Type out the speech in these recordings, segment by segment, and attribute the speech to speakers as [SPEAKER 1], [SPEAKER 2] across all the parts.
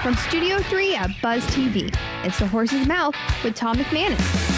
[SPEAKER 1] From Studio 3 at Buzz TV, it's The Horse's Mouth with Tom McManus.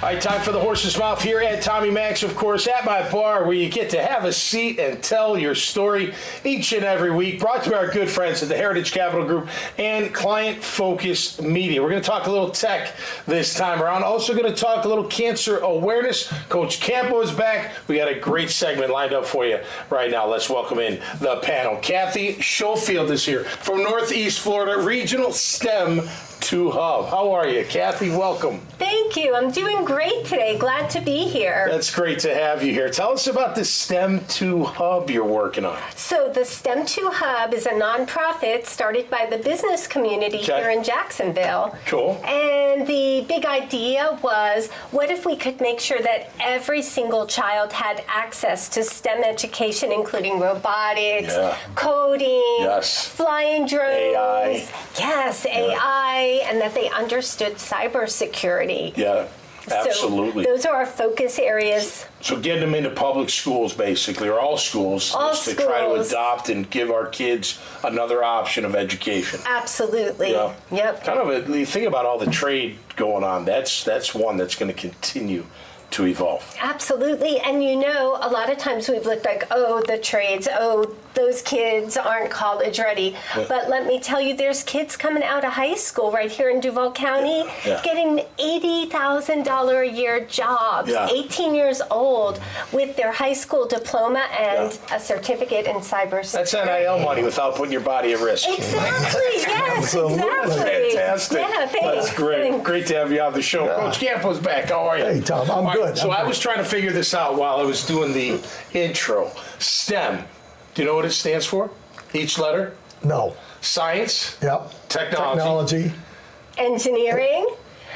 [SPEAKER 2] All right, time for the Horse's Mouth here at Tommy Max, of course, at my bar, where you get to have a seat and tell your story each and every week. Brought to you by our good friends at the Heritage Capital Group and Client Focused Media. We're going to talk a little tech this time around. Also going to talk a little cancer awareness. Coach Campo is back. We got a great segment lined up for you right now. Let's welcome in the panel. Kathy Schofield is here from Northeast Florida Regional STEM 2 Hub. How are you, Kathy? Welcome.
[SPEAKER 3] Thank you. I'm doing great today. Glad to be here.
[SPEAKER 2] That's great to have you here. Tell us about the STEM 2 Hub you're working on.
[SPEAKER 3] So the STEM 2 Hub is a nonprofit started by the business community here in Jacksonville.
[SPEAKER 2] Cool.
[SPEAKER 3] And the big idea was, what if we could make sure that every single child had access to STEM education, including robotics, coding, flying drones, AI. Yes, AI. And that they understood cybersecurity.
[SPEAKER 2] Yeah, absolutely.
[SPEAKER 3] So those are our focus areas.
[SPEAKER 2] So getting them into public schools, basically, or all schools, to try to adopt and give our kids another option of education.
[SPEAKER 3] Absolutely.
[SPEAKER 2] Yeah.
[SPEAKER 3] Yep.
[SPEAKER 2] Kind of you think about all the trade going on. That's one that's going to continue to evolve.
[SPEAKER 3] Absolutely. And you know, a lot of times we've looked like, oh, the trades, oh, those kids aren't college ready. Yeah. But let me tell you, there's kids coming out of high school right here in Duval County getting $80,000 a year jobs, 18 years old, with their high school diploma and a certificate in cybersecurity.
[SPEAKER 2] That's NIL money without putting your body at risk.
[SPEAKER 3] Exactly, yes,
[SPEAKER 2] Absolutely.
[SPEAKER 3] exactly.
[SPEAKER 2] Fantastic.
[SPEAKER 3] Yeah, thanks.
[SPEAKER 2] That's great.
[SPEAKER 3] Thanks.
[SPEAKER 2] Great to have you on the show. Coach Campo's back. How are you?
[SPEAKER 4] Hey, Tom. I'm good.
[SPEAKER 2] So I was trying to figure this out while I was doing the intro. STEM. Do you know what it stands for? Each letter?
[SPEAKER 4] No.
[SPEAKER 2] Science?
[SPEAKER 4] Yep.
[SPEAKER 2] Technology.
[SPEAKER 3] Engineering.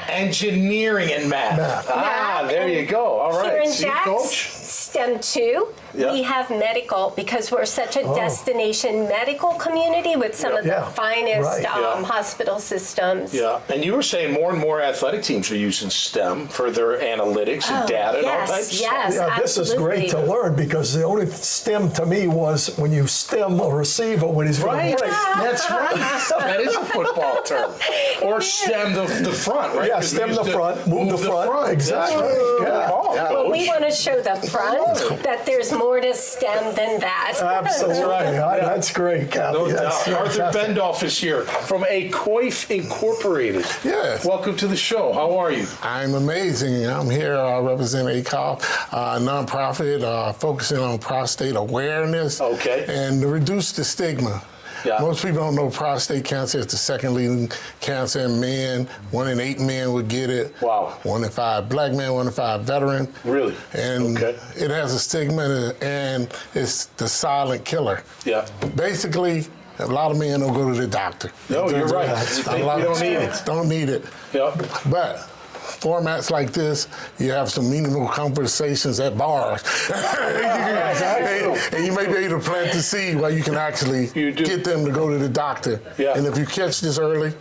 [SPEAKER 2] Engineering and math. Ah, there you go. All right.
[SPEAKER 3] Here in
[SPEAKER 2] See,
[SPEAKER 3] Jax,
[SPEAKER 2] Coach?
[SPEAKER 3] STEM 2, we have medical, because we're such a destination medical community with some of the finest hospital systems.
[SPEAKER 2] Yeah, and you were saying more and more athletic teams are using STEM for their analytics and data and all types of stuff.
[SPEAKER 4] Yeah, this is great to learn, because the only STEM to me was when you stem a receiver when he's going to break.
[SPEAKER 2] That's right. That is a football term. Or stem the front, right?
[SPEAKER 4] Yeah, stem the front, move the front. Exactly.
[SPEAKER 3] Well, we want to show the front that there's more to STEM than that.
[SPEAKER 4] Absolutely. That's great, Kathy.
[SPEAKER 2] No doubt. Arthur Bendolph is here from Coif Incorporated.
[SPEAKER 5] Yes.
[SPEAKER 2] Welcome to the show. How are you?
[SPEAKER 5] I'm amazing. I'm here representing ACOF, a nonprofit focusing on prostate awareness and to reduce the stigma. Yeah. Most people don't know prostate cancer is the second leading cancer in men. 1 in 8 men would get it.
[SPEAKER 2] Wow.
[SPEAKER 5] 1 in 5 black men, 1 in 5 veteran.
[SPEAKER 2] Really?
[SPEAKER 5] And it has a stigma, and it's the silent killer.
[SPEAKER 2] Yeah.
[SPEAKER 5] Basically, a lot of men don't go to the doctor.
[SPEAKER 2] No, you're right. You don't need it.
[SPEAKER 5] Don't need it.
[SPEAKER 2] Yeah.
[SPEAKER 5] But formats like this, you have some meaningful conversations at bars. And you may be able to plant the seed where you can actually get them to go to the doctor. Yeah. And if you catch this early,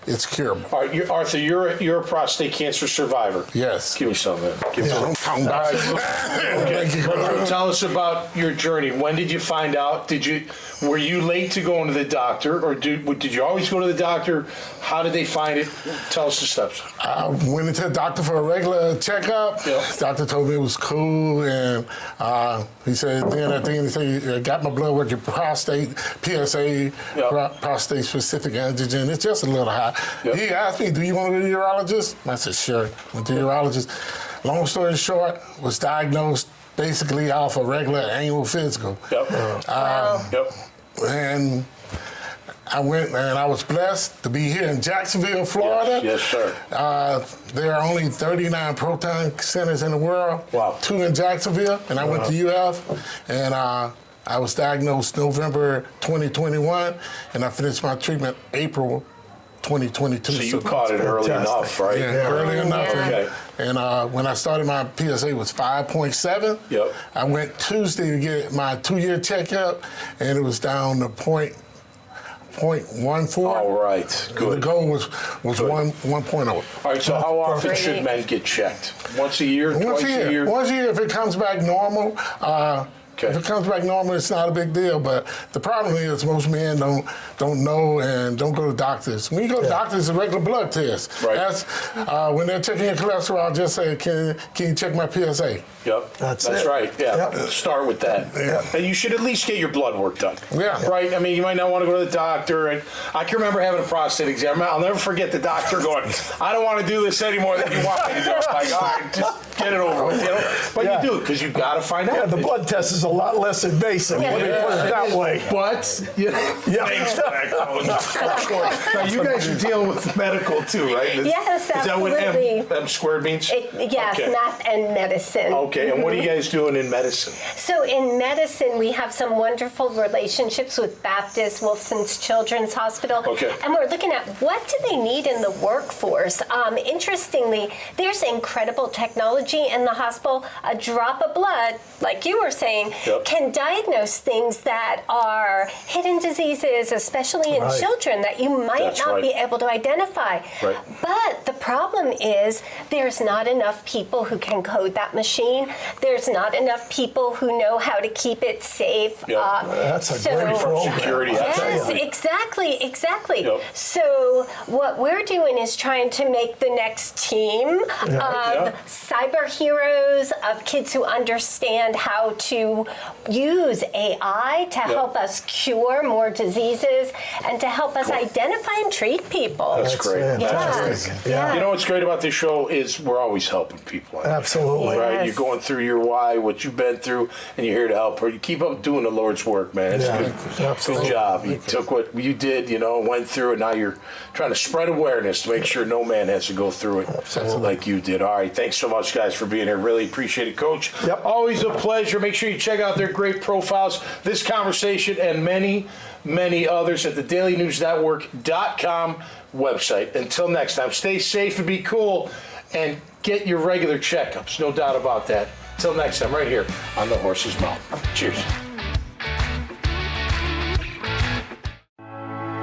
[SPEAKER 5] it's curable.
[SPEAKER 2] All right, Arthur, you're a prostate cancer survivor.
[SPEAKER 5] Yes.
[SPEAKER 2] Give me some, man. Give me some.
[SPEAKER 5] Thank you.
[SPEAKER 2] Tell us about your journey. When did you find out? Were you late to going to the doctor, or did you always go to the doctor? How did they find it? Tell us the steps.
[SPEAKER 5] I went into the doctor for a regular checkup. The doctor told me it was cool, and he said, I got my blood work at prostate, PSA, prostate specific antigen. It's just a little high. He asked me, do you want to go to the urologist? I said, sure. Went to the urologist. Long story short, was diagnosed basically off a regular annual physical. And I went, and I was blessed to be here in Jacksonville, Florida.
[SPEAKER 2] Yes, sir.
[SPEAKER 5] There are only 39 proton centers in the world.
[SPEAKER 2] Wow.
[SPEAKER 5] 2 in Jacksonville, and I went to UF, and I was diagnosed November 2021, and I finished my treatment April 2022.
[SPEAKER 2] So you caught it early enough, right?
[SPEAKER 5] Yeah, early enough.
[SPEAKER 2] Okay.
[SPEAKER 5] And when I started, my PSA was 5.7.
[SPEAKER 2] Yep.
[SPEAKER 5] I went Tuesday to get my 2-year checkup, and it was down to 0.14.
[SPEAKER 2] All right, good.
[SPEAKER 5] The goal was 1.0.
[SPEAKER 2] All right, so how often should men get checked? Once a year, twice a year?
[SPEAKER 5] Once a year if it comes back normal.
[SPEAKER 2] Okay.
[SPEAKER 5] If it comes back normal, it's not a big deal. But the problem is most men don't know and don't go to doctors. When you go to doctors, it's a regular blood test.
[SPEAKER 2] Right.
[SPEAKER 5] That's when they're checking your cholesterol. Just say, can you check my PSA?
[SPEAKER 2] Yep.
[SPEAKER 4] That's
[SPEAKER 2] right. Yeah.
[SPEAKER 4] Yep.
[SPEAKER 2] Start with that.
[SPEAKER 5] Yeah.
[SPEAKER 2] And you should at least get your blood work done.
[SPEAKER 5] Yeah.
[SPEAKER 2] Right? I mean, you might not want to go to the doctor. And I can remember having a prostate exam. I'll never forget the doctor going, I don't want to do this any more than you want me to do. I'm like, all right, just get it over with, you know? But you do, because you've got to find out.
[SPEAKER 4] Yeah, the blood test is a lot less invasive. Let me put it that way.
[SPEAKER 2] But, thanks for that, Coach. Now, you guys are dealing with medical too, right?
[SPEAKER 3] Yes, absolutely.
[SPEAKER 2] Is that what M squared means?
[SPEAKER 3] Yes,
[SPEAKER 2] Okay.
[SPEAKER 3] math and medicine.
[SPEAKER 2] Okay, and what are you guys doing in medicine?
[SPEAKER 3] So in medicine, we have some wonderful relationships with Baptist Wilson's Children's Hospital.
[SPEAKER 2] Okay.
[SPEAKER 3] And we're looking at what do they need in the workforce. Interestingly, there's incredible technology in the hospital. A drop of blood, like you were saying, can diagnose things that are hidden diseases, especially in children, that you might not be able to identify.
[SPEAKER 2] Right.
[SPEAKER 3] But the problem is there's not enough people who can code that machine. There's not enough people who know how to keep it safe.
[SPEAKER 4] That's a great program.
[SPEAKER 2] Security.
[SPEAKER 3] Yes, exactly. So what we're doing is trying to make the next team of cyber heroes, of kids who understand how to use AI to help us cure more diseases and to help us identify and treat people.
[SPEAKER 2] That's great.
[SPEAKER 4] Fantastic.
[SPEAKER 3] Yeah.
[SPEAKER 2] You know what's great about this show is we're always helping people.
[SPEAKER 4] Absolutely.
[SPEAKER 2] Right?
[SPEAKER 3] Yes.
[SPEAKER 2] You're going through your why, what you've been through, and you're here to help her. You keep up doing the Lord's work, man. It's good.
[SPEAKER 4] Absolutely.
[SPEAKER 2] Good job. You took what you did, went through it. Now you're trying to spread awareness to make sure no man has to go through it like you did. All right. Thanks so much, guys, for being here. Really appreciate it, Coach.
[SPEAKER 4] Yep.
[SPEAKER 2] Always a pleasure. Make sure you check out their great profiles, this conversation, and many, many others at the dailynewsnetwork.com website. Until next time, stay safe and be cool and get your regular checkups. No doubt about that. Until next time, right here on The Horse's Mouth. Cheers.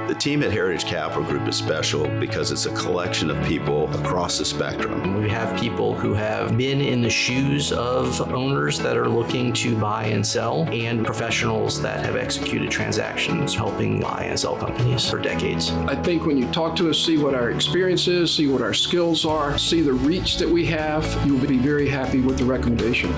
[SPEAKER 6] The team at Heritage Capital Group is special because it's a collection of people across the spectrum.
[SPEAKER 7] We have people who have been in the shoes of owners that are looking to buy and sell, and professionals that have executed transactions helping buy and sell companies for decades.
[SPEAKER 8] I think when you talk to us, see what our experience is, see what our skills are, see the reach that we have, you will be very happy with the recommendation.